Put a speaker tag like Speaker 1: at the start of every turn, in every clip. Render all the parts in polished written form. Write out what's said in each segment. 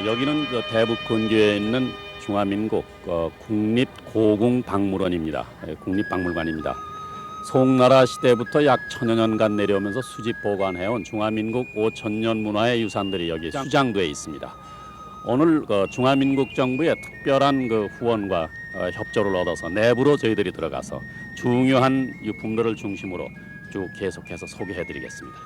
Speaker 1: 여기는 그 대북 근교에 있는 중화민국 국립고궁박물원입니다. 국립박물관입니다. 송나라 시대부터 약 1000여 년간 내려오면서 수집 보관해온 중화민국 5000년 문화의 유산들이 여기 수장되어 있습니다. 오늘 중화민국 정부의 특별한 후원과 협조를 얻어서 내부로 저희들이 들어가서 중요한 유품들을 중심으로 쭉 계속해서 소개해드리겠습니다.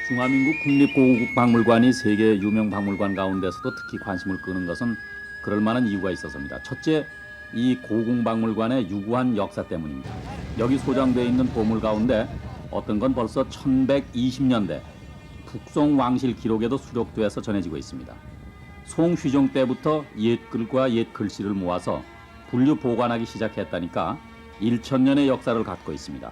Speaker 1: 중화민국 국립고궁박물관이 세계 유명 박물관 가운데서도 특히 관심을 끄는 것은 그럴 만한 이유가 있어서입니다. 첫째, 이 고궁박물관의 유구한 역사 때문입니다. 여기 소장되어 있는 보물 가운데 어떤 건 벌써 1120년대 북송 왕실 기록에도 수록돼서 전해지고 있습니다. 송휘종 때부터 옛글과 옛글씨를 모아서 분류 보관하기 시작했다니까 1000년의 역사를 갖고 있습니다.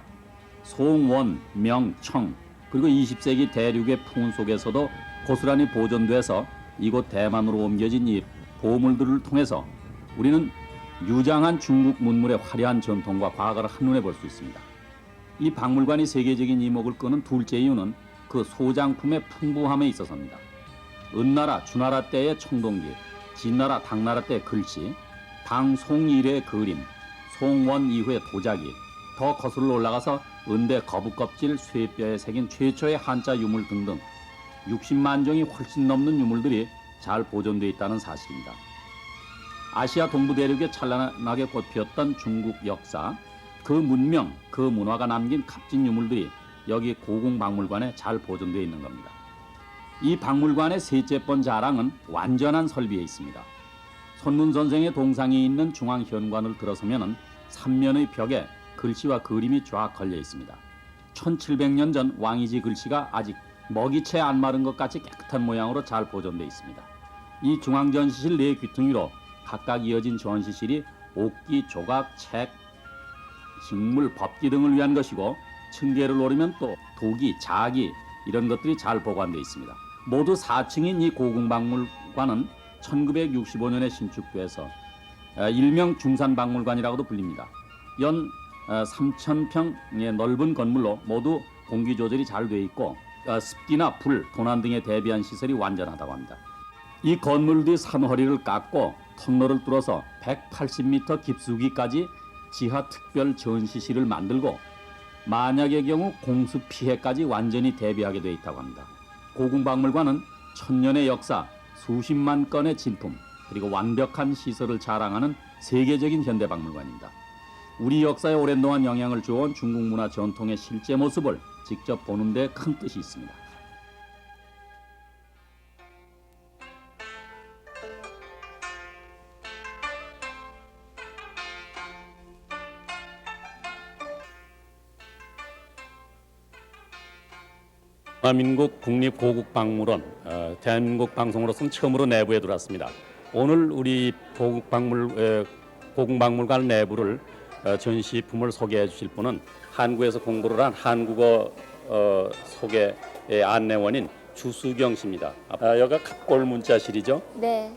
Speaker 1: 송원, 명, 청 그리고 20세기 대륙의 풍운 속에서도 고스란히 보존돼서 이곳 대만으로 옮겨진 이 보물들을 통해서 우리는 유장한 중국 문물의 화려한 전통과 과거를 한눈에 볼 수 있습니다. 이 박물관이 세계적인 이목을 끄는 둘째 이유는 그 소장품의 풍부함에 있어서입니다. 은나라, 주나라 때의 청동기, 진나라, 당나라 때의 글씨, 당송 이래의 그림, 송원 이후의 도자기, 더 거슬러 올라가서 은대 거북껍질 쇠뼈에 새긴 최초의 한자 유물 등등 60만 종이 훨씬 넘는 유물들이 잘 보존되어 있다는 사실입니다. 아시아 동부 대륙에 찬란하게 꽃피었던 중국 역사, 그 문명, 그 문화가 남긴 값진 유물들이 여기 고궁박물관에 잘 보존되어 있는 겁니다. 이 박물관의 셋째 번 자랑은 완전한 설비에 있습니다. 손문 선생의 동상이 있는 중앙현관을 들어서면 3면의 벽에 글씨와 그림이 쫙 걸려 있습니다. 1700년 전 왕이지 글씨가 아직 먹이채 안 마른 것 같이 깨끗한 모양으로 잘 보존되어 있습니다. 이 중앙전시실 네 귀퉁이로 각각 이어진 전시실이 옥기, 조각, 책, 식물, 법기 등을 위한 것이고 층계를 오르면 또 도기, 자기 이런 것들이 잘 보관되어 있습니다. 모두 4층인 이 고궁박물관은 1965년에 신축돼서 일명 중산박물관이라고도 불립니다. 연 3,000평의 넓은 건물로 모두 공기 조절이 잘 되어 있고 습기나 불, 도난 등에 대비한 시설이 완전하다고 합니다. 이 건물들이 산허리를 깎고 통로를 뚫어서 180m 깊숙이까지 지하 특별 전시실을 만들고 만약의 경우 공습 피해까지 완전히 대비하게 되어 있다고 합니다. 고궁박물관은 1000년의 역사, 수십만 건의 진품, 그리고 완벽한 시설을 자랑하는 세계적인 현대박물관입니다. 우리 역사에 오랜 동안 영향을 주어온 중국 문화 전통의 실제 모습을 직접 보는 데 큰 뜻이 있습니다. 대한민국 국립고궁박물원, 대한민국 방송으로서는 처음으로 내부에 들어왔습니다. 오늘 우리 고궁박물관 내부를 전시품을 소개해 주실 분은 한국에서 공부를 한 한국어 소개 안내원인 주수경 씨입니다. 여기가 갑골 문자실이죠?
Speaker 2: 네.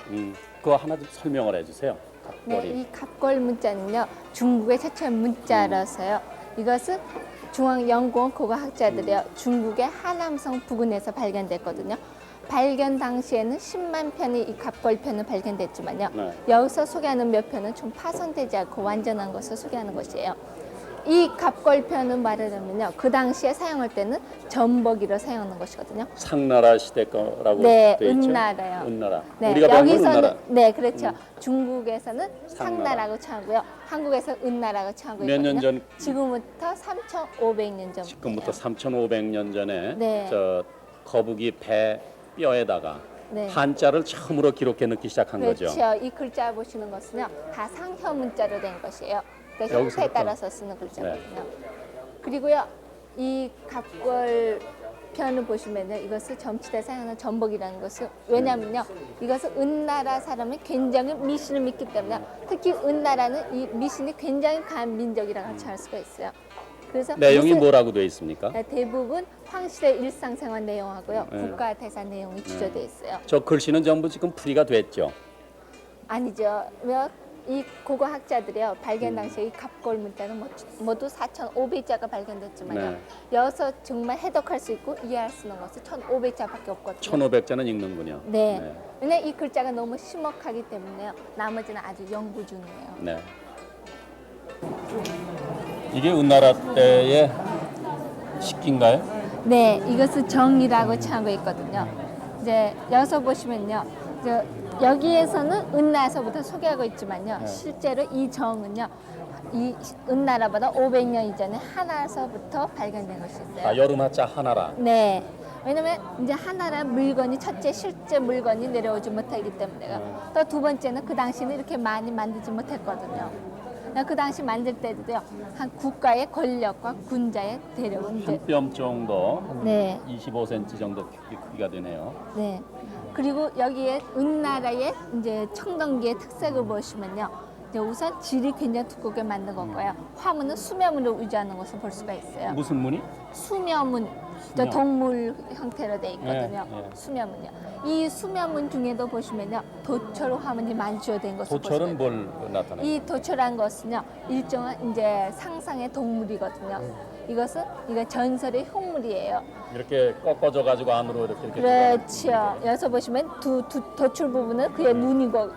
Speaker 1: 그거 하나 좀 설명을 해주세요. 갑골이.
Speaker 2: 네, 이 갑골 문자는요, 중국의 최초의 문자라서요. 이것은 중앙연구원 고고학자들이요, 중국의 하남성 부근에서 발견됐거든요. 발견 당시에는 10만 편이 이 갑골편은 발견됐지만요.
Speaker 1: 네.
Speaker 2: 여기서 소개하는 몇 편은 좀 파손되지 않고 완전한 것을 소개하는 것이에요. 이 갑골편은 말하자면요, 그 당시에 사용할 때는 전복이로 사용하는 것이거든요.
Speaker 1: 상나라 시대 거라고
Speaker 2: 네,
Speaker 1: 돼 있죠?
Speaker 2: 은나라요.
Speaker 1: 은나라.
Speaker 2: 네,
Speaker 1: 우리가 배운 건
Speaker 2: 여기서는
Speaker 1: 은나라.
Speaker 2: 네, 그렇죠. 중국에서는 상나라고称하고요. 한국에서 은나라고称하고
Speaker 1: 몇
Speaker 2: 있거든요.
Speaker 1: 년 전?
Speaker 2: 지금부터 3,500년 전.
Speaker 1: 지금부터 3,500년 전에
Speaker 2: 네.
Speaker 1: 저 거북이 배 뼈에다가
Speaker 2: 네.
Speaker 1: 한자를 처음으로 기록해 넣기 시작한
Speaker 2: 그렇죠.
Speaker 1: 거죠.
Speaker 2: 이 글자 보시는 것은요, 다 상혀 문자로 된 것이에요. 그러니까
Speaker 1: 여기서부터?
Speaker 2: 형태에 따라서 쓰는 글자거든요. 그리고요, 이 갑골 편을 보시면요, 이것을 점치대 사용하는 전복이라는 것은 왜냐면요, 이것은 은나라 사람은 굉장히 미신을 믿기 때문에 특히 은나라는 이 미신이 굉장히 강한 민족이라고 같이 할 수가 있어요. 그래서
Speaker 1: 내용이 뭐라고 되어 있습니까?
Speaker 2: 대부분 황실의 일상생활 내용하고요,
Speaker 1: 네.
Speaker 2: 국가대사 내용이 주저되어 있어요.
Speaker 1: 저 글씨는 전부 지금 풀이가 됐죠.
Speaker 2: 아니죠. 이 고고학자들이요 발견 당시에 이 갑골 문자는 모두 4,500자가 발견됐지만요.
Speaker 1: 네.
Speaker 2: 여기서 정말 해독할 수 있고 이해할 수 있는 것은 1,500자밖에 없거든요.
Speaker 1: 1,500자는 읽는군요.
Speaker 2: 네. 왜냐면 이 글자가 너무 심오하기 때문에요. 나머지는 아주 연구 중이에요.
Speaker 1: 네. 이게 은나라 때의 식기인가요?
Speaker 2: 네, 이것은 정이라고 칭하고 있거든요. 이제 여기서 보시면요. 여기에서는 은나서부터 소개하고 있지만요.
Speaker 1: 네.
Speaker 2: 실제로 이 정은요. 이 은나라보다 500년 이전에 하나서부터 발견된 것이 있어요.
Speaker 1: 아, 여름 하자 하나라.
Speaker 2: 네. 왜냐면 이제 하나라 물건이 첫째 실제 물건이 내려오지 못하기 때문에요. 또 두 번째는 그 당시에는 이렇게 많이 만들지 못했거든요. 그 당시 만들 때도요. 한 국가의 권력과 군자의 대력은 이제
Speaker 1: 한 뼘 정도, 한
Speaker 2: 네.
Speaker 1: 25cm 정도 크기가 되네요.
Speaker 2: 네. 그리고 여기에 은나라의 이제 청동기의 특색을 보시면요. 이제 우선 질이 굉장히 두껍게 만든 거고요. 화문은 수면문을 위주하는 것을 볼 수가 있어요.
Speaker 1: 무슨 무늬?
Speaker 2: 수면문,
Speaker 1: 수면.
Speaker 2: 동물 형태로 되어 있거든요.
Speaker 1: 네, 네.
Speaker 2: 수면문이요. 이 수면문 중에도 보시면요. 도철 화문이 많이 주어된 것을
Speaker 1: 도철은
Speaker 2: 보시면
Speaker 1: 뭘 나타내요?
Speaker 2: 이 도철한 것은요. 일종의 이제 상상의 동물이거든요. 이것은 이거 전설의 흉물이에요.
Speaker 1: 이렇게 꺾어져 가지고 안으로 이렇게
Speaker 2: 그렇죠. 여기서 보시면 도출 부분은 그의 눈이고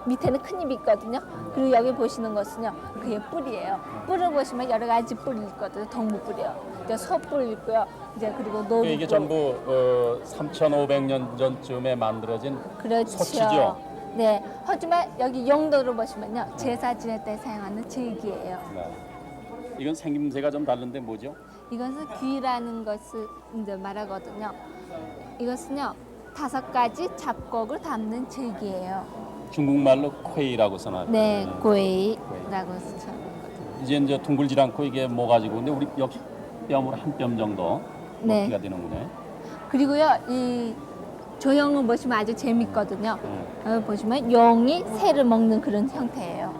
Speaker 2: 밑에는 큰 입이 있거든요. 그리고 여기 보시는 것은요, 그의 뿔이에요. 뿔을 보시면 여러 가지 뿔이 있거든요. 동물 뿔이요. 이제 소뿔 있고요. 이제 그리고 노루
Speaker 1: 이게
Speaker 2: 뿔.
Speaker 1: 전부 3,500년 전쯤에 만들어진
Speaker 2: 그렇죠.
Speaker 1: 서치죠.
Speaker 2: 네. 하지만 여기 용도를 보시면요, 제사 지낼 때 사용하는 제기예요.
Speaker 1: 네. 이건 생김새가 좀 다른데 뭐죠?
Speaker 2: 이것은 귀라는 것을 이제 말하거든요. 이것은요 5가지 잡곡을 담는 제기예요.
Speaker 1: 중국말로 퀘이라고 써놨죠.
Speaker 2: 네, 고에이라고 쓰죠.
Speaker 1: 이제 둥글지 않고 이게 뭐 가지고 근데 우리 역시 뺨으로 한 뼘 정도
Speaker 2: 네.
Speaker 1: 높이가 되는군요.
Speaker 2: 그리고요 이 조형을 보시면 아주 재밌거든요. 여기 보시면 용이 새를 먹는 그런 형태예요.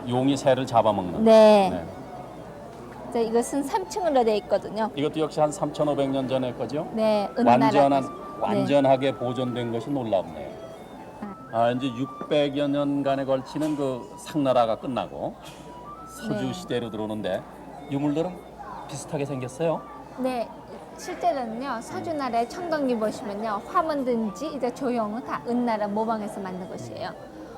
Speaker 1: 용이 새를 잡아먹는.
Speaker 2: 네. 자, 이것은 3층으로 되어 있거든요.
Speaker 1: 이것도 역시 한 3,500년 전의 거죠?
Speaker 2: 네, 은나라.
Speaker 1: 완전하게 보존된 것이 놀랍네요. 아, 이제 600여 년간에 걸치는 그 상나라가 끝나고 서주
Speaker 2: 네.
Speaker 1: 시대로 들어오는데 유물들은 비슷하게 생겼어요.
Speaker 2: 네, 실제로는요 서주나라의 청동기 보시면요 화문든지 이제 조형은 다 은나라 모방해서 만든 것이에요.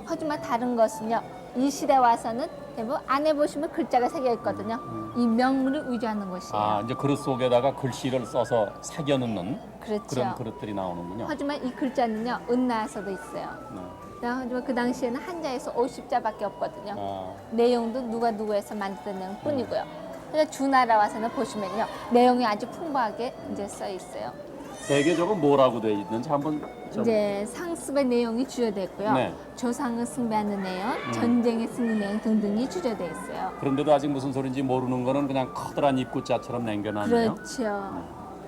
Speaker 2: 하지만 다른 것은요 이 시대 와서는 대부분 안에 보시면 글자가 새겨 있거든요. 이 명물을 위조하는 것이에요.
Speaker 1: 아, 이제 그릇 속에다가 글씨를 써서 새겨 넣는
Speaker 2: 그렇죠.
Speaker 1: 그런 그릇들이 나오는군요.
Speaker 2: 하지만 이 글자는요 은나에서도 있어요. 하지만 그 당시에는 한자에서 50자밖에 없거든요.
Speaker 1: 아,
Speaker 2: 내용도 누가 누구에서 만든 내용 뿐이고요. 그래서 주나라 와서는 보시면요 내용이 아주 풍부하게 이제 써 있어요.
Speaker 1: 대개 저거 뭐라고 돼 있는지 한번
Speaker 2: 이제 상습의 내용이 주요되어 있고요.
Speaker 1: 네.
Speaker 2: 조상을 숭배하는 내용, 전쟁의 승리 내용 등등이 주요되어 있어요.
Speaker 1: 그런데도 아직 무슨 소리인지 모르는 거는 그냥 커다란 입구자처럼 남겨놨네요.
Speaker 2: 그렇죠.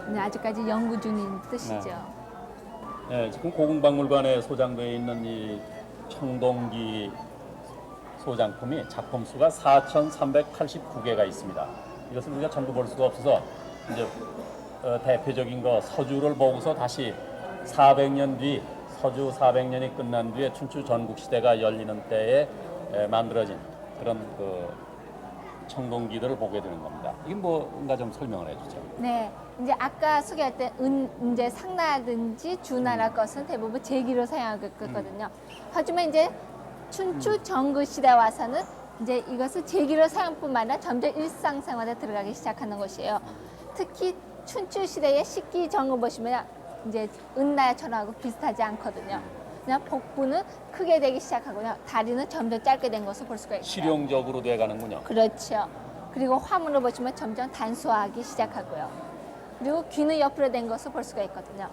Speaker 2: 네, 아직까지 연구 중인 뜻이죠.
Speaker 1: 네, 지금 고궁박물관에 소장되어 있는 이 청동기 소장품이 작품 수가 4,389개가 있습니다. 이것을 우리가 전부 볼 수가 없어서 이제 대표적인 거 서주를 보고서 다시 400년 뒤 서주 400년이 끝난 뒤에 춘추 전국 시대가 열리는 때에 만들어진 그런 그 청동기들을 보게 되는 겁니다. 이게 뭔가 좀 설명을 해주죠.
Speaker 2: 네, 이제 아까 소개할 때 이제 상나라든지 주나라 것은 대부분 제기로 사용하고 있거든요. 하지만 이제 춘추 전국 시대 와서는 이제 이것을 제기로 사용뿐만 아니라 점점 일상생활에 들어가기 시작하는 것이에요. 특히 춘추 시대의 식기정을 보시면 이제 은나라천하고 비슷하지 않거든요. 그냥 복부는 크게 되기 시작하고요. 다리는 점점 짧게 된 것을 볼 수가 있어요.
Speaker 1: 실용적으로 돼가는군요.
Speaker 2: 그렇죠. 그리고 화문을 보시면 점점 단소하기 시작하고요. 그리고 귀는 옆으로 된 것을 볼 수가 있거든요.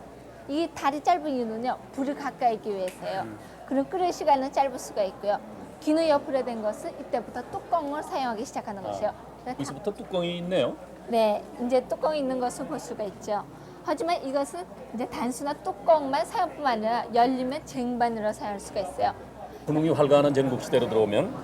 Speaker 2: 이 다리 짧은 이유는요. 불을 가까이 있기 위해서예요. 그리고 끓일 시간은 짧을 수가 있고요. 귀는 옆으로 된 것은 이때부터 뚜껑을 사용하기 시작하는 것이요.
Speaker 1: 여기서부터 뚜껑이 있네요.
Speaker 2: 네, 이제 뚜껑이 있는 것을 볼 수가 있죠. 하지만 이것은 이제 단순한 뚜껑만 사용뿐만 아니라 열리면 쟁반으로 사용할 수가 있어요.
Speaker 1: 분홍이 활가하는 전국 시대로 들어오면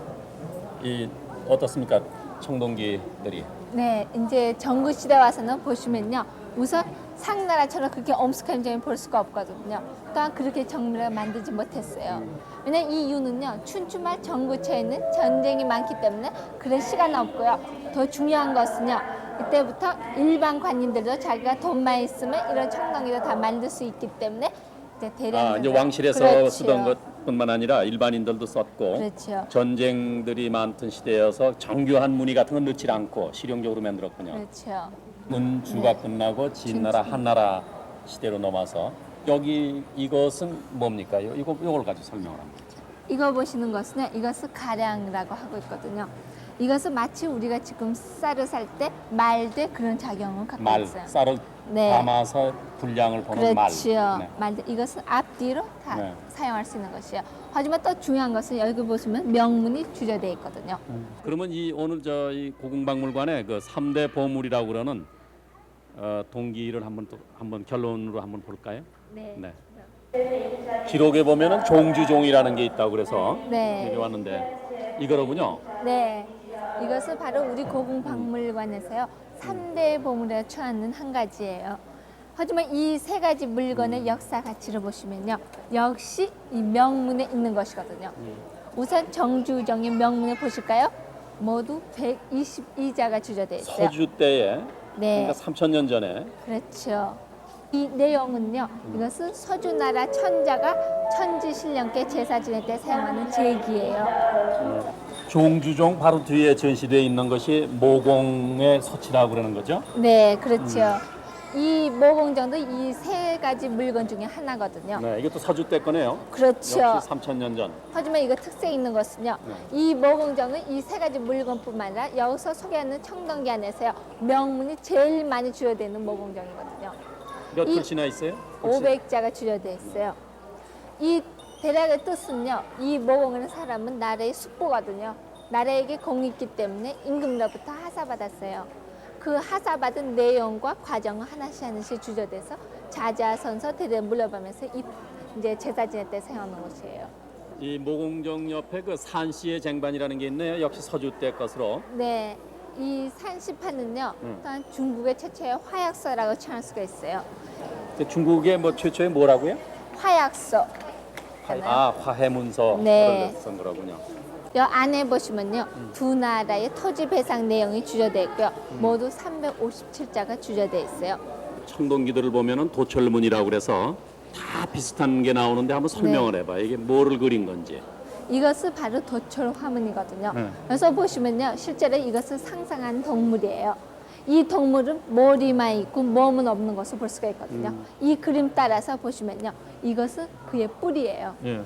Speaker 1: 이 어떻습니까? 청동기들이.
Speaker 2: 네, 이제 전국 시대 와서는 보시면요. 우선 상나라처럼 그렇게 엄숙한 점을 볼 수가 없거든요. 또한 그렇게 정밀하게 만들지 못했어요. 왜냐면 이 이유는요, 춘추말 전구체에는 전쟁이 많기 때문에 그럴 시간 없고요. 더 중요한 것은요, 이때부터 일반 관인들도 자기가 돈만 있으면 이런 청동기도 다 만들 수 있기 때문에 이제 대량
Speaker 1: 이제 왕실에서
Speaker 2: 그렇죠.
Speaker 1: 쓰던 것뿐만 아니라 일반인들도 썼고
Speaker 2: 그렇죠.
Speaker 1: 전쟁들이 많던 시대여서 정교한 무늬 같은 건 넣지 않고 실용적으로 만들었군요.
Speaker 2: 그렇죠.
Speaker 1: 문주가
Speaker 2: 네.
Speaker 1: 끝나고 진나라 한나라 시대로 넘어서 여기 이것은 뭡니까? 이걸 가지고 설명을 합니다.
Speaker 2: 이거 보시는 것은 이것은 가량이라고 하고 있거든요. 이것은 마치 우리가 지금 쌀을 살 때 말대 그런 작용을 갖고
Speaker 1: 말,
Speaker 2: 있어요.
Speaker 1: 쌀을
Speaker 2: 네.
Speaker 1: 담아서 분량을 보는 말.
Speaker 2: 그렇죠.
Speaker 1: 네.
Speaker 2: 말대 이것은 앞뒤로 다
Speaker 1: 네.
Speaker 2: 사용할 수 있는 것이에요. 하지만 또 중요한 것은 여기 보시면 명문이 주저되어 있거든요.
Speaker 1: 그러면 이 오늘 이 고궁박물관의 그 3대 보물이라고 그러는 동기를 한번 결론으로 한번 볼까요?
Speaker 2: 네.
Speaker 1: 네. 기록에 보면은 종주종이라는 게 있다고 그래서
Speaker 2: 네.
Speaker 1: 여기 왔는데 이거로군요.
Speaker 2: 네. 이것은 바로 우리 고궁박물관에서요. 3대 보물에 처하는 한 가지예요. 하지만 이 세 가지 물건의 역사 가치를 보시면요. 역시 이 명문에 있는 것이거든요. 우선 정주정의 명문에 보실까요? 모두 122자가 주저되어 있어요.
Speaker 1: 서주 때에
Speaker 2: 네.
Speaker 1: 그러니까 3,000년 전에
Speaker 2: 그렇죠. 이 내용은요. 이것은 서주나라 천자가 천지신령께 제사 지낼 때 사용하는 제기예요.
Speaker 1: 종주종 바로 뒤에 전시되어 있는 것이 모공의 서치라고 그러는 거죠.
Speaker 2: 네, 그렇죠. 이 모공정도 이 세 가지 물건 중에 하나거든요.
Speaker 1: 네, 이것도 서주 때 거네요.
Speaker 2: 그렇죠.
Speaker 1: 역시 3,000년 전.
Speaker 2: 하지만 이거 특색 있는 것은요.
Speaker 1: 네.
Speaker 2: 이 모공정은 이 세 가지 물건뿐만 아니라 여기서 소개하는 청동기 안에서요. 명문이 제일 많이 주요되는 모공정이거든요.
Speaker 1: 몇
Speaker 2: 이
Speaker 1: 글씨나 있어요?
Speaker 2: 500자가 주요되어 있어요. 이 대략의 뜻은요. 이 모공하는 사람은 나라의 숙부거든요. 나라에게 공이 있기 때문에 임금으로부터 하사받았어요. 그 하사받은 내용과 과정을 하나씩 주저돼서 자자선서 대대 물려가면서 이제 제사 지낼 때 사용하는 것이에요.
Speaker 1: 이 모공정 옆에 그 산씨의 쟁반이라는 게 있네요. 역시 서주 때 것으로.
Speaker 2: 네, 이 산시판은요. 또한 중국의 최초의 화약서라고称할 수가 있어요.
Speaker 1: 중국의 뭐 최초의 뭐라고요?
Speaker 2: 화약서.
Speaker 1: 화해문서.
Speaker 2: 네.
Speaker 1: 그런 쓴 거라군요.
Speaker 2: 이 안에 보시면요. 두 나라의 토지 배상 내용이 주저되어 있고요. 모두 357자가 주저되어 있어요.
Speaker 1: 청동기들을 보면은 도철문이라고 그래서 다 비슷한 게 나오는데 한번 설명을 해봐. 이게 뭐를 그린 건지.
Speaker 2: 이것은 바로 도철 화문이거든요.
Speaker 1: 네.
Speaker 2: 그래서 보시면요. 실제로 이것을 상상한 동물이에요. 이 동물은 머리만 있고 몸은 없는 것을 볼 수가 있거든요. 이 그림 따라서 보시면요. 이것은 그의 뿔이에요.
Speaker 1: 예.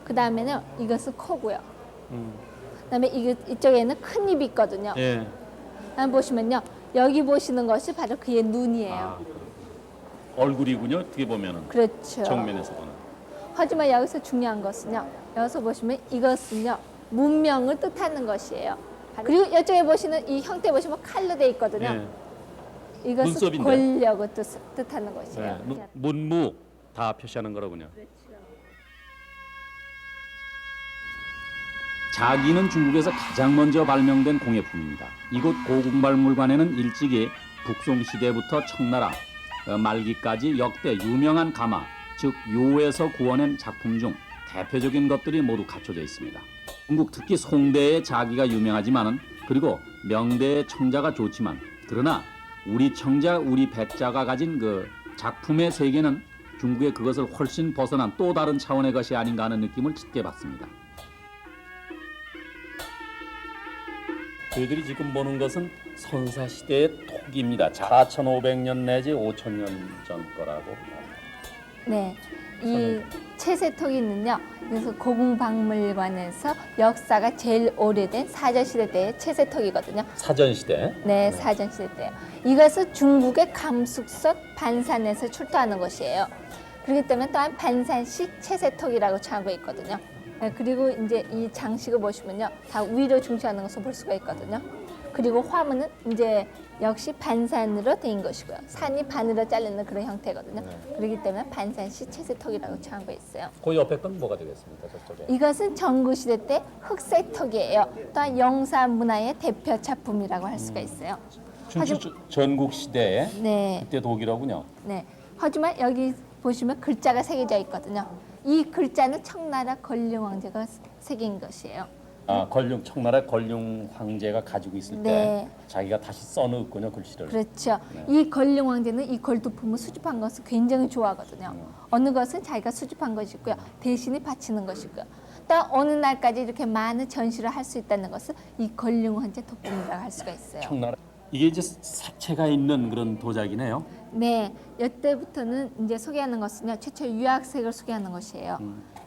Speaker 2: 그 다음에는 이것은 코고요. 그다음에 이쪽에는 큰 입이 있거든요.
Speaker 1: 예.
Speaker 2: 그다음 보시면요, 여기 보시는 것이 바로 그의 눈이에요.
Speaker 1: 얼굴이군요. 어떻게 보면은
Speaker 2: 그렇죠.
Speaker 1: 정면에서 보는.
Speaker 2: 하지만 여기서 중요한 것은요, 여기서 보시면 이것은요 문명을 뜻하는 것이에요. 그리고 이쪽에 보시는 이 형태 보시면 칼로 돼 있거든요.
Speaker 1: 예.
Speaker 2: 이것은
Speaker 1: 눈썹인데.
Speaker 2: 권력을 뜻하는 것이에요.
Speaker 1: 네. 문무 다 표시하는 거로군요. 자기는 중국에서 가장 먼저 발명된 공예품입니다. 이곳 고궁박물관에는 일찍이 북송 시대부터 청나라 말기까지 역대 유명한 가마, 즉 요에서 구워낸 작품 중 대표적인 것들이 모두 갖춰져 있습니다. 중국 특히 송대의 자기가 유명하지만은 그리고 명대의 청자가 좋지만 그러나 우리 청자, 우리 백자가 가진 그 작품의 세계는 중국의 그것을 훨씬 벗어난 또 다른 차원의 것이 아닌가 하는 느낌을 짙게 받습니다. 저희들이 지금 보는 것은 선사시대의 톡입니다. 4,500년 내지 5,000년 전 거라고.
Speaker 2: 네, 이 채세톡이는요. 그래서 고궁박물관에서 역사가 제일 오래된 사전시대 때의 채세톡이거든요.
Speaker 1: 사전시대.
Speaker 2: 네, 사전시대 때요. 이것은 중국의 감숙선 반산에서 출토하는 것이에요. 그렇기 때문에 또한 반산식 채세톡이라고称하고 있거든요. 네, 그리고 이제 이 장식을 보시면요, 다 위로 중시하는 것을 볼 수가 있거든요. 그리고 화문은 이제 역시 반산으로 된 것이고요. 산이 반으로 잘리는 그런 형태거든요. 그렇기 때문에 반산식 채세톡이라고称하고 있어요.
Speaker 1: 그 옆에 건 뭐가 되겠습니까? 저쪽에.
Speaker 2: 이것은 전구시대 때 흑쇠톡이에요. 또한 영사 문화의 대표 작품이라고 할 수가 있어요.
Speaker 1: 춘추 전국 시대에
Speaker 2: 네.
Speaker 1: 그때 독일어군요.
Speaker 2: 네. 하지만 여기 보시면 글자가 새겨져 있거든요. 이 글자는 청나라 건륭 황제가 새긴 것이에요.
Speaker 1: 아, 청나라 건륭 황제가 가지고 있을
Speaker 2: 네.
Speaker 1: 때 자기가 다시 써넣었군요, 글씨를.
Speaker 2: 그렇죠.
Speaker 1: 네.
Speaker 2: 이 건륭 황제는 이 걸두품을 수집한 것을 굉장히 좋아하거든요. 어느 것은 자기가 수집한 것이고요. 대신에 바치는 것이고요. 또 어느 날까지 이렇게 많은 전시를 할 수 있다는 것을 이 건륭 황제 덕분이라고 할 수가 있어요.
Speaker 1: 청나라 이게 이제 사체가 있는 그런 도자기네요.
Speaker 2: 네, 이때부터는 이제 소개하는 것은요, 최초 유학색을 소개하는 것이에요.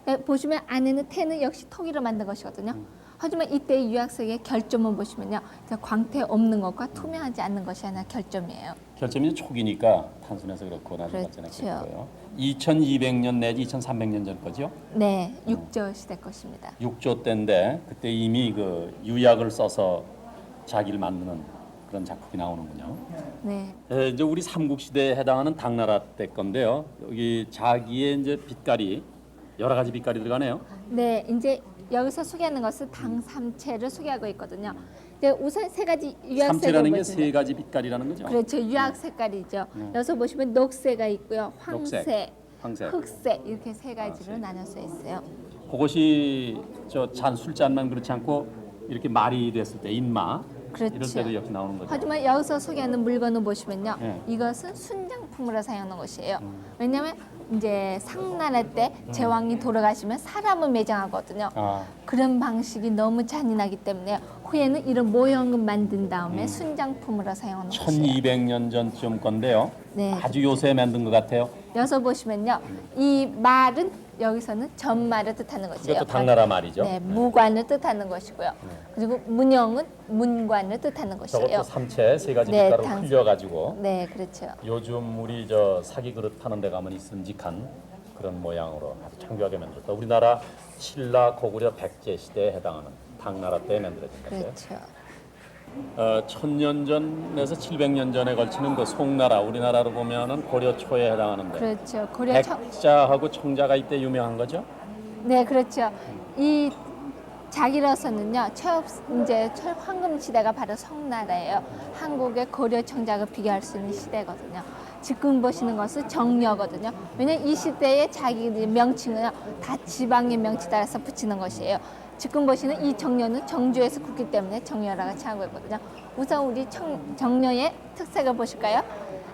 Speaker 2: 네, 보시면 안에는 태는 역시 토기로 만든 것이거든요. 하지만 이때 유학색의 결점을 보시면요, 광택 없는 것과 투명하지 않는 것이 하나 결점이에요.
Speaker 1: 결점이 초기니까 단순해서 그렇고 나중에
Speaker 2: 그렇죠.
Speaker 1: 발전했을 거예요. 2200년 내지 2300년 전 거죠?
Speaker 2: 네, 육조 시대 것입니다.
Speaker 1: 6조 때인데 그때 이미 그 유약을 써서 자기를 만드는 그런 작품이 나오는군요.
Speaker 2: 네,
Speaker 1: 이제 우리 삼국 시대에 해당하는 당나라 때 건데요. 여기 자기의 이제 빛깔이 여러 가지 빛깔이 들어가네요.
Speaker 2: 네, 이제 여기서 소개하는 것은 당 삼체를 소개하고 있거든요. 이제 우선 세 가지 유학색을
Speaker 1: 삼체라는 게
Speaker 2: 보시면
Speaker 1: 세 가지 빛깔이라는 거죠.
Speaker 2: 그렇죠, 유학 색깔이죠. 여기서 보시면 녹색가 있고요, 황색,
Speaker 1: 황색.
Speaker 2: 흑색 이렇게 세 가지로 나눠져 있어요.
Speaker 1: 그것이 저 술잔만 그렇지 않고 이렇게 말이 됐을 때 인마 이럴
Speaker 2: 그렇죠.
Speaker 1: 때도 이렇게 나오는 거죠.
Speaker 2: 하지만 여기서 소개하는 물건을 보시면요,
Speaker 1: 네.
Speaker 2: 이것은 순장품으로 사용하는 것이에요. 왜냐하면 이제 상나라 때 제왕이 돌아가시면 사람을 매장하거든요.
Speaker 1: 아,
Speaker 2: 그런 방식이 너무 잔인하기 때문에 후에는 이런 모형을 만든 다음에 순장품으로 사용하는 것이에요.
Speaker 1: 1200년 전쯤 건데요.
Speaker 2: 네.
Speaker 1: 아주 요새 만든 것 같아요.
Speaker 2: 여기서 보시면요, 이 말은 여기서는 전말을 뜻하는 것이에요.
Speaker 1: 이것도 당나라 말이죠.
Speaker 2: 네, 무관을 뜻하는 것이고요. 그리고 문형은 문관을 뜻하는 것이에요.
Speaker 1: 저것도 삼체 세 가지
Speaker 2: 네,
Speaker 1: 빛깔을 흘려가지고
Speaker 2: 네, 그렇죠.
Speaker 1: 요즘 우리 저 사기 그릇 파는 데 가면 있음직한 그런 모양으로 아주 창조하게 만들었다. 우리나라 신라 고구려 백제 시대에 해당하는 당나라 때 만들어진 거죠.
Speaker 2: 그렇죠.
Speaker 1: 1000년 전에서 700년 전에 걸치는 그 송나라, 우리나라로 보면은 고려 초에 해당하는데
Speaker 2: 그렇죠. 고려
Speaker 1: 백자하고 청자가 이때 유명한 거죠.
Speaker 2: 네, 그렇죠. 이 자기로서는요, 이제 황금 시대가 바로 송나라예요. 한국의 고려 청작을 비교할 수 있는 시대거든요. 지금 보시는 것은 정려거든요. 왜냐면 이 시대의 자기 명칭은 다 지방의 명칭 따라서 붙이는 것이에요. 지금 보시는 이 정려는 정주에서 굽기 때문에 정려라고 칭하고 있거든요. 우선 우리 정려의 특색을 보실까요?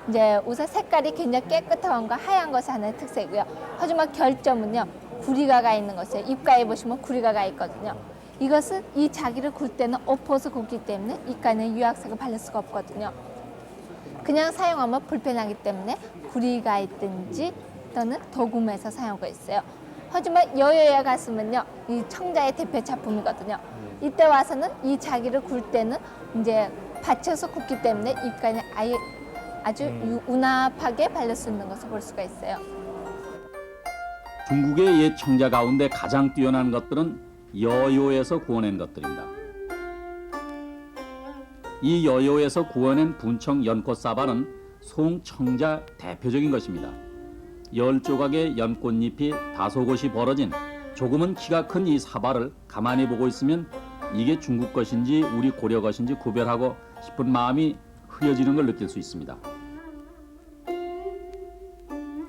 Speaker 2: 이제 우선 색깔이 굉장히 깨끗한 것과 하얀 것이 하나의 특색이고요. 하지만 결점은요, 구리가 가 있는 것이에요. 입가에 보시면 구리가 가 있거든요. 이것은 이 자기를 굴 때는 엎어서 굽기 때문에 입가에 유학색을 바를 수가 없거든요. 그냥 사용하면 불편하기 때문에 구리가 있든지 또는 도금해서 사용하고 있어요. 하지만 여여에 갔으면요, 이 청자의 대표 작품이거든요. 이때 와서는 이 자기를 굴 때는 이제 받쳐서 굽기 때문에 입가에 아주 운합하게 바를 수 있는 것을 볼 수가 있어요.
Speaker 1: 중국의 옛 청자 가운데 가장 뛰어난 것들은 여요에서 구워낸 것들입니다. 이 여요에서 구워낸 분청 연꽃사발은 송청자 대표적인 것입니다. 10조각의 연꽃잎이 다소 곳이 벌어진 조금은 키가 큰 이 사발을 가만히 보고 있으면 이게 중국 것인지 우리 고려 것인지 구별하고 싶은 마음이 흐려지는 걸 느낄 수 있습니다.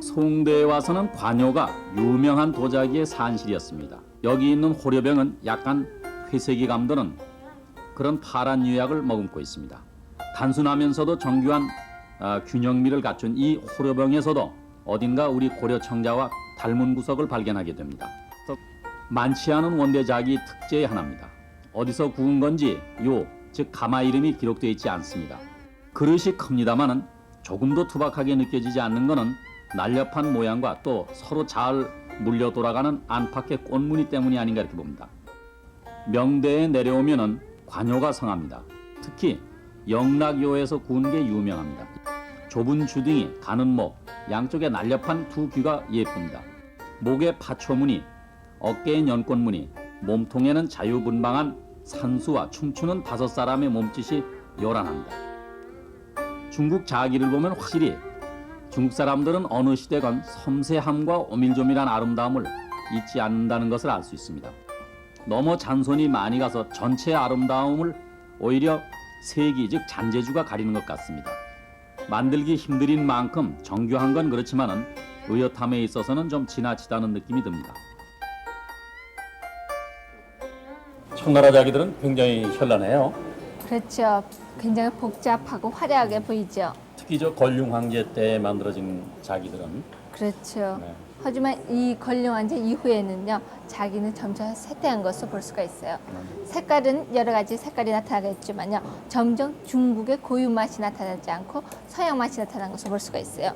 Speaker 1: 송대에 와서는 관효가 유명한 도자기의 산실이었습니다. 여기 있는 호려병은 약간 회색이 감도는 그런 파란 유약을 머금고 있습니다. 단순하면서도 정교한 균형미를 갖춘 이 호려병에서도 어딘가 우리 고려 청자와 닮은 구석을 발견하게 됩니다. 많지 않은 원대자기 특제의 하나입니다. 어디서 구운 건지 즉 가마 이름이 기록되어 있지 않습니다. 그릇이 큽니다마는 조금도 투박하게 느껴지지 않는 것은 날렵한 모양과 또 서로 잘 물려 돌아가는 안팎의 꽃무늬 때문이 아닌가 이렇게 봅니다. 명대에 내려오면은 관효가 성합니다. 특히 영락요에서 구운 게 유명합니다. 좁은 주둥이, 가는 목, 양쪽에 날렵한 두 귀가 예쁩니다. 목에 파초무늬, 어깨에 연꽃무늬, 몸통에는 자유분방한 산수와 춤추는 5사람의 몸짓이 요란합니다. 중국 자기를 보면 확실히 중국 사람들은 어느 시대건 섬세함과 오밀조밀한 아름다움을 잊지 않는다는 것을 알 수 있습니다. 너무 잔손이 많이 가서 전체의 아름다움을 오히려 색이 즉 잔재주가 가리는 것 같습니다. 만들기 힘들인 만큼 정교한 건 그렇지만은 의젓함에 있어서는 좀 지나치다는 느낌이 듭니다. 청나라 자기들은 굉장히 현란해요.
Speaker 2: 그렇죠. 굉장히 복잡하고 화려하게 보이죠.
Speaker 1: 특히 저 건륭 황제 때 만들어진 자기들은
Speaker 2: 그렇죠.
Speaker 1: 네.
Speaker 2: 하지만 이 건룡 황제 이후에는요, 자기는 점점 쇠퇴한 것을 볼 수가 있어요. 색깔은 여러 가지 색깔이 나타나겠지만요, 점점 중국의 고유 맛이 나타나지 않고 서양 맛이 나타나는 것을 볼 수가 있어요.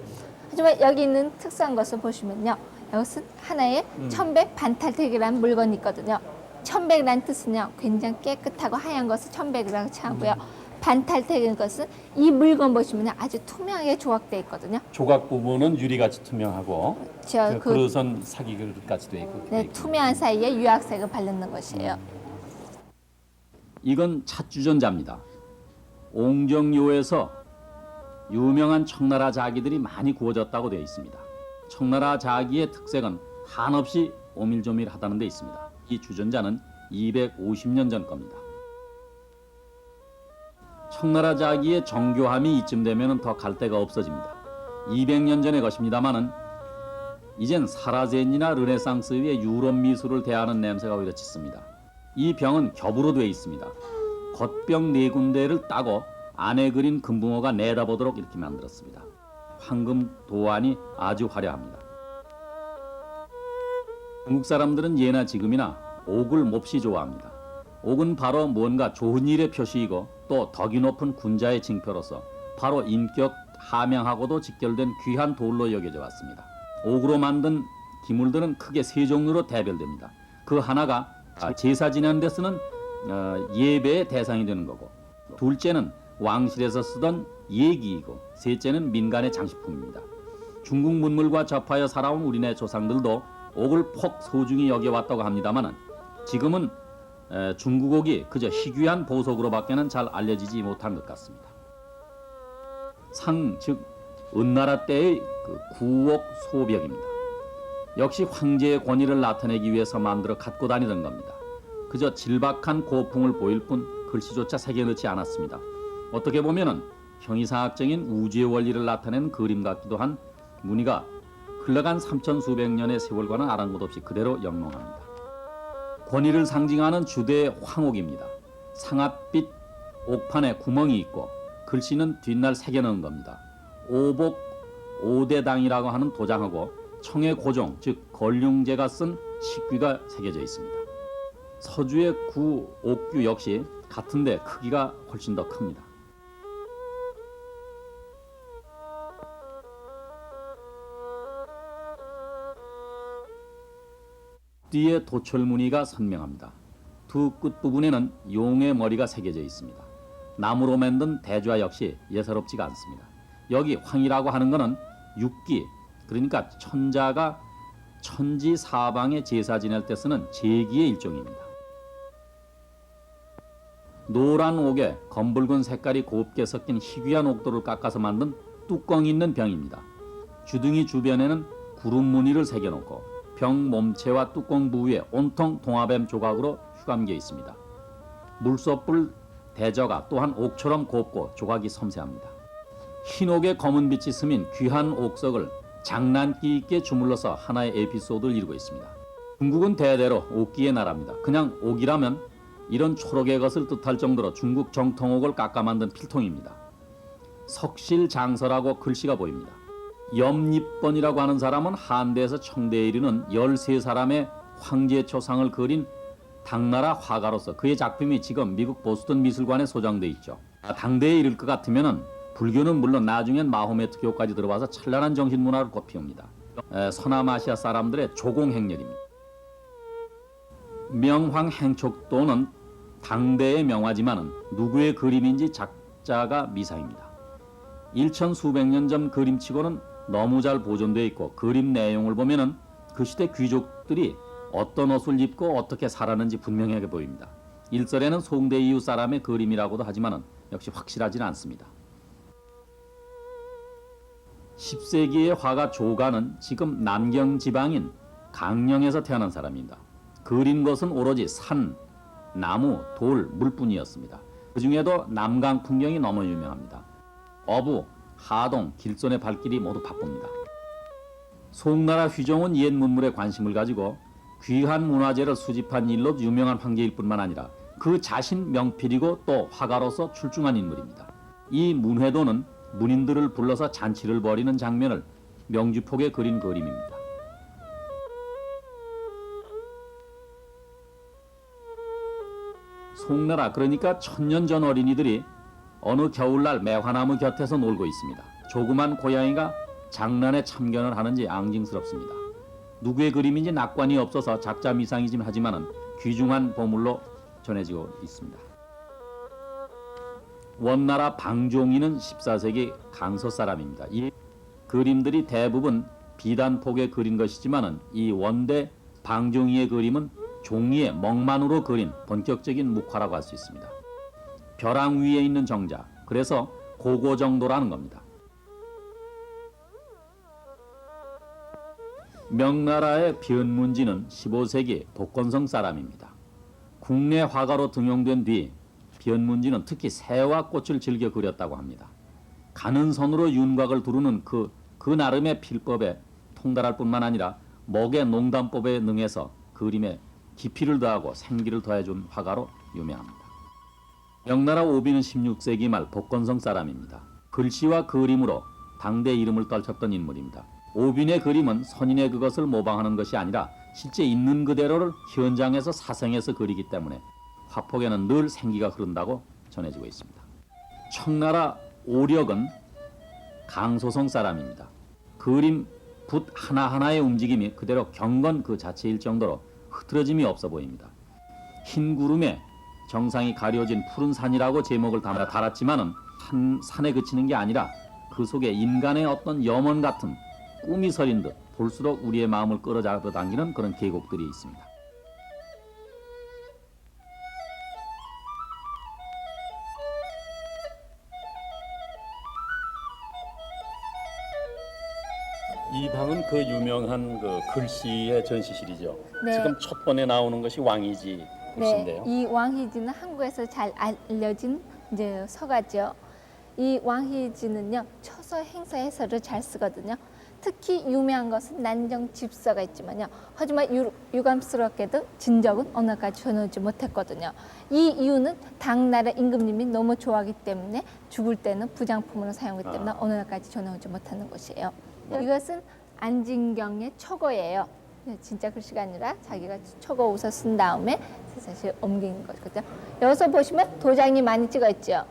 Speaker 2: 하지만 여기 있는 특수한 것을 보시면요, 이것은 하나의 천백 반탈택이라는 물건이 있거든요. 천백이라는 뜻은요, 굉장히 깨끗하고 하얀 것을 천백이라고 칭하고요. 반탈택인 것은 이 물건 보시면 아주 투명하게 조각되어 있거든요.
Speaker 1: 조각 부분은 유리같이 투명하고
Speaker 2: 저
Speaker 1: 그릇은 사기 그릇같이 되어 있고.
Speaker 2: 네, 투명한 사이에 유약색을 바르는 것이에요.
Speaker 1: 이건 찻주전자입니다. 옹정요에서 유명한 청나라 자기들이 많이 구워졌다고 되어 있습니다. 청나라 자기의 특색은 한없이 오밀조밀하다는 데 있습니다. 이 주전자는 250년 전 겁니다. 청나라 자기의 정교함이 이쯤 되면 더 갈 데가 없어집니다. 200년 전의 것입니다마는 이젠 사라젠이나 르네상스의 유럽 미술을 대하는 냄새가 오히려 짙습니다. 이 병은 겹으로 되어 있습니다. 겉병 4군데를 따고 안에 그린 금붕어가 내다보도록 이렇게 만들었습니다. 황금 도안이 아주 화려합니다. 중국 사람들은 예나 지금이나 옥을 몹시 좋아합니다. 옥은 바로 뭔가 좋은 일의 표시이고 또 덕이 높은 군자의 징표로서 바로 인격 함양하고도 직결된 귀한 돌로 여겨져 왔습니다. 옥으로 만든 기물들은 크게 3종류로 대별됩니다. 그 하나가 제사 지내는 데 쓰는 예배의 대상이 되는 거고, 둘째는 왕실에서 쓰던 예기이고, 셋째는 민간의 장식품입니다. 중국 문물과 접하여 살아온 우리네 조상들도 옥을 폭 소중히 여겨왔다고 합니다만 지금은 중국옥이 그저 희귀한 보석으로밖에는 잘 알려지지 못한 것 같습니다. 상, 즉 은나라 때의 그 구옥 소벽입니다. 역시 황제의 권위를 나타내기 위해서 만들어 갖고 다니던 겁니다. 그저 질박한 고풍을 보일 뿐 글씨조차 새겨넣지 않았습니다. 어떻게 보면은 형이상학적인 우주의 원리를 나타내는 그림 같기도 한 무늬가 흘러간 3천수백 년의 세월과는 아랑곳 없이 그대로 영롱합니다. 권위를 상징하는 주대 황옥입니다. 상아빛 옥판에 구멍이 있고 글씨는 뒷날 새겨넣은 겁니다. 오복 오대당이라고 하는 도장하고 청의 고종 즉 걸륭제가 쓴 식귀가 새겨져 있습니다. 서주의 구 옥규 역시 같은데 크기가 훨씬 더 큽니다. 뒤에 도철무늬가 선명합니다. 두 끝부분에는 용의 머리가 새겨져 있습니다. 나무로 만든 대좌 역시 예사롭지가 않습니다. 여기 황이라고 하는 것은 육기, 그러니까 천자가 천지 사방에 제사 지낼 때 쓰는 제기의 일종입니다. 노란 옥에 검붉은 색깔이 곱게 섞인 희귀한 옥돌을 깎아서 만든 뚜껑 있는 병입니다. 주둥이 주변에는 구름 무늬를 새겨놓고 병 몸체와 뚜껑 부위에 온통 동화뱀 조각으로 휘감겨 있습니다. 물소뿔 대저가 또한 옥처럼 곱고 조각이 섬세합니다. 흰 옥에 검은 빛이 스민 귀한 옥석을 장난기 있게 주물러서 하나의 에피소드를 이루고 있습니다. 중국은 대대로 옥기의 나라입니다. 그냥 옥이라면 이런 초록의 것을 뜻할 정도로 중국 정통옥을 깎아 만든 필통입니다. 석실장서라고 글씨가 보입니다. 염립번이라고 하는 사람은 한대에서 청대에 이르는 13사람의 황제 초상을 그린 당나라 화가로서 그의 작품이 지금 미국 보스턴 미술관에 소장돼 있죠. 당대에 이를 것 같으면 불교는 물론 나중엔 마호메트교까지 들어와서 찬란한 정신문화를 꽃피웁니다. 서남아시아 사람들의 조공행렬입니다. 명황행촉도는 당대의 명화지만 누구의 그림인지 작자가 미상입니다. 1천수백 년 전 그림치고는 너무 잘 보존되어 있고 그림 내용을 보면은 그 시대 귀족들이 어떤 옷을 입고 어떻게 살았는지 분명하게 보입니다. 일설에는 송대 이웃 사람의 그림이라고도 하지만 역시 확실하지는 않습니다. 10세기의 화가 조가는 지금 남경 지방인 강령에서 태어난 사람입니다. 그린 것은 오로지 산, 나무, 돌, 물뿐이었습니다. 그 중에도 남강 풍경이 너무 유명합니다. 어부, 하동, 길손의 발길이 모두 바쁩니다. 송나라 휘종은 옛 문물에 관심을 가지고 귀한 문화재를 수집한 일로 유명한 황제일 뿐만 아니라 그 자신 명필이고 또 화가로서 출중한 인물입니다. 이 문회도는 문인들을 불러서 잔치를 벌이는 장면을 명주폭에 그린 그림입니다. 송나라, 그러니까 천년 전 어린이들이 어느 겨울날 매화나무 곁에서 놀고 있습니다. 조그만 고양이가 장난에 참견을 하는지 앙징스럽습니다. 누구의 그림인지 낙관이 없어서 작자 미상이긴 하지만은 귀중한 보물로 전해지고 있습니다. 원나라 방종이는 14세기 강서 사람입니다. 이 그림들이 대부분 비단폭에 그린 것이지만은 이 원대 방종이의 그림은 종이에 먹만으로 그린 본격적인 묵화라고 할 수 있습니다. 벼랑 위에 있는 정자, 그래서 고고정도라는 겁니다. 명나라의 변문지는 15세기 복건성 사람입니다. 국내 화가로 등용된 뒤 변문지는 특히 새와 꽃을 즐겨 그렸다고 합니다. 가는 선으로 윤곽을 두르는 그 나름의 필법에 통달할 뿐만 아니라 목의 농담법에 능해서 그림에 깊이를 더하고 생기를 더해준 화가로 유명합니다. 명나라 오비는 16세기 말 복건성 사람입니다. 글씨와 그림으로 당대 이름을 떨쳤던 인물입니다. 오빈의 그림은 선인의 그것을 모방하는 것이 아니라 실제 있는 그대로를 현장에서 사생해서 그리기 때문에 화폭에는 늘 생기가 흐른다고 전해지고 있습니다. 청나라 오력은 강소성 사람입니다. 그림 붓 하나하나의 움직임이 그대로 경건 그 자체일 정도로 흐트러짐이 없어 보입니다. 흰 구름에 정상이 가려진 푸른 산이라고 제목을 달았지만은 산에 그치는 게 아니라 그 속에 인간의 어떤 염원 같은 꿈이 서린 듯 볼수록 우리의 마음을 끌어잡아당기는 그런 계곡들이 있습니다. 이 방은 그 유명한 그 글씨의 전시실이죠.
Speaker 2: 네.
Speaker 1: 지금 첫 번에 나오는 것이 왕이지 글씨인데요.
Speaker 2: 이 왕희지는 한국에서 잘 알려진 이제 서가죠. 이 왕희지는요 처서 행사 해설을 잘 쓰거든요. 특히 유명한 것은 난정 집서가 있지만요. 하지만 유감스럽게도 진적은 오늘까지 전하지 못했거든요. 이 이유는 당나라 임금님이 너무 좋아하기 때문에 죽을 때는 부장품으로 사용하기 때문에 오늘까지 전하지 못하는 것이에요. 이것은 안진경의 초거예요. 진짜 글씨가 아니라 자기가 초거 웃어 쓴 다음에 사실 옮긴 거거든요. 여기서 보시면 도장이 많이 찍어 있죠.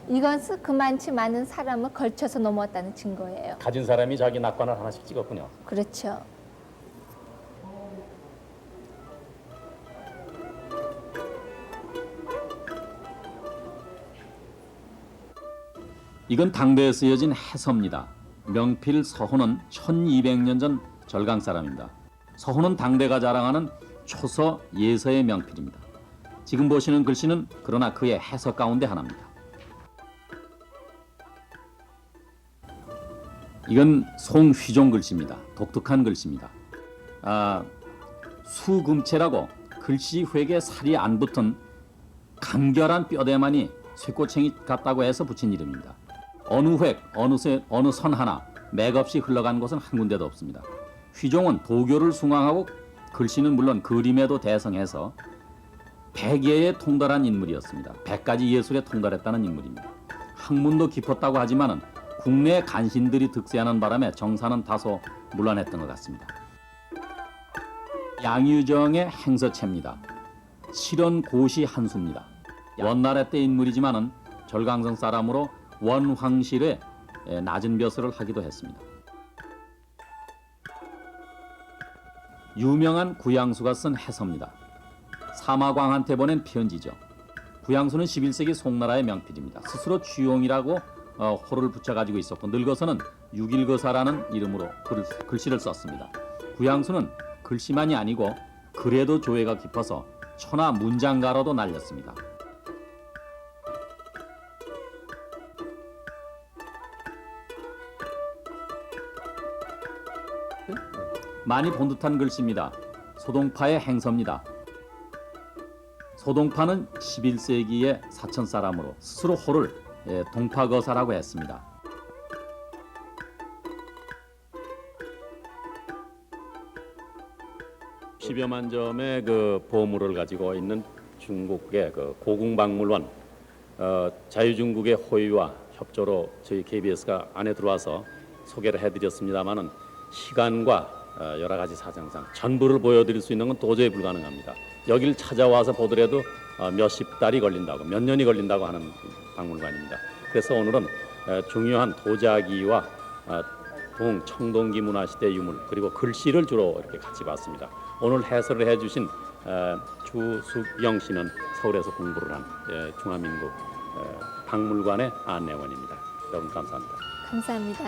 Speaker 2: 이것은 그만치 많은 사람을 걸쳐서 넘어왔다는 증거예요.
Speaker 1: 가진 사람이 자기 낙관을 하나씩 찍었군요.
Speaker 2: 그렇죠.
Speaker 1: 이건 당대에 쓰여진 해서입니다. 명필 서훈은 1200년 전 절강 사람입니다. 서훈은 당대가 자랑하는 초서 예서의 명필입니다. 지금 보시는 글씨는 그러나 그의 해서 가운데 하나입니다. 이건 송휘종 글씨입니다. 독특한 글씨입니다. 수금체라고 글씨 획에 살이 안 붙은 간결한 뼈대만이 쇠꼬챙이 같다고 해서 붙인 이름입니다. 어느 획, 어느 선 하나 맥없이 흘러간 곳은 한 군데도 없습니다. 휘종은 도교를 숭앙하고 글씨는 물론 그림에도 대성해서 100예에 통달한 인물이었습니다. 100가지 예술에 통달했다는 인물입니다. 학문도 깊었다고 하지만은 국내 간신들이 득세하는 바람에 정사는 다소 문란했던 것 같습니다. 양유정의 행서체입니다. 실언고시 한수입니다. 원나라 때 인물이지만은 절강성 사람으로 원황실에 낮은 벼슬을 하기도 했습니다. 유명한 구양수가 쓴 해서입니다. 사마광한테 보낸 편지죠. 구양수는 11세기 송나라의 명필입니다. 스스로 주용이라고 호를 붙여가지고 있었고 늙어서는 육일거사라는 이름으로 글씨를 썼습니다. 구양수는 글씨만이 아니고 글에도 조예가 깊어서 천하 문장가로도 날렸습니다. 많이 본 듯한 글씨입니다. 소동파의 행서입니다. 소동파는 11세기의 사천 사람으로 스스로 호를 동파거사라고 했습니다. (10여만) 점의 그 보물을 가지고 있는 중국의 그 고궁박물원, 자유중국의 호의와 협조로 저희 KBS가 안에 들어와서 소개를 해드렸습니다만은 시간과 여러 가지 사정상 전부를 보여드릴 수 있는 건 도저히 불가능합니다. 여기를 찾아와서 보더라도 몇십 달이 걸린다고, 몇 년이 걸린다고 하는 박물관입니다. 그래서 오늘은 중요한 도자기와 청동기 문화시대 유물, 그리고 글씨를 주로 이렇게 같이 봤습니다. 오늘 해설을 해주신 주숙영 씨는 서울에서 공부를 한 중화민국 박물관의 안내원입니다. 여러분 감사합니다.
Speaker 2: 감사합니다.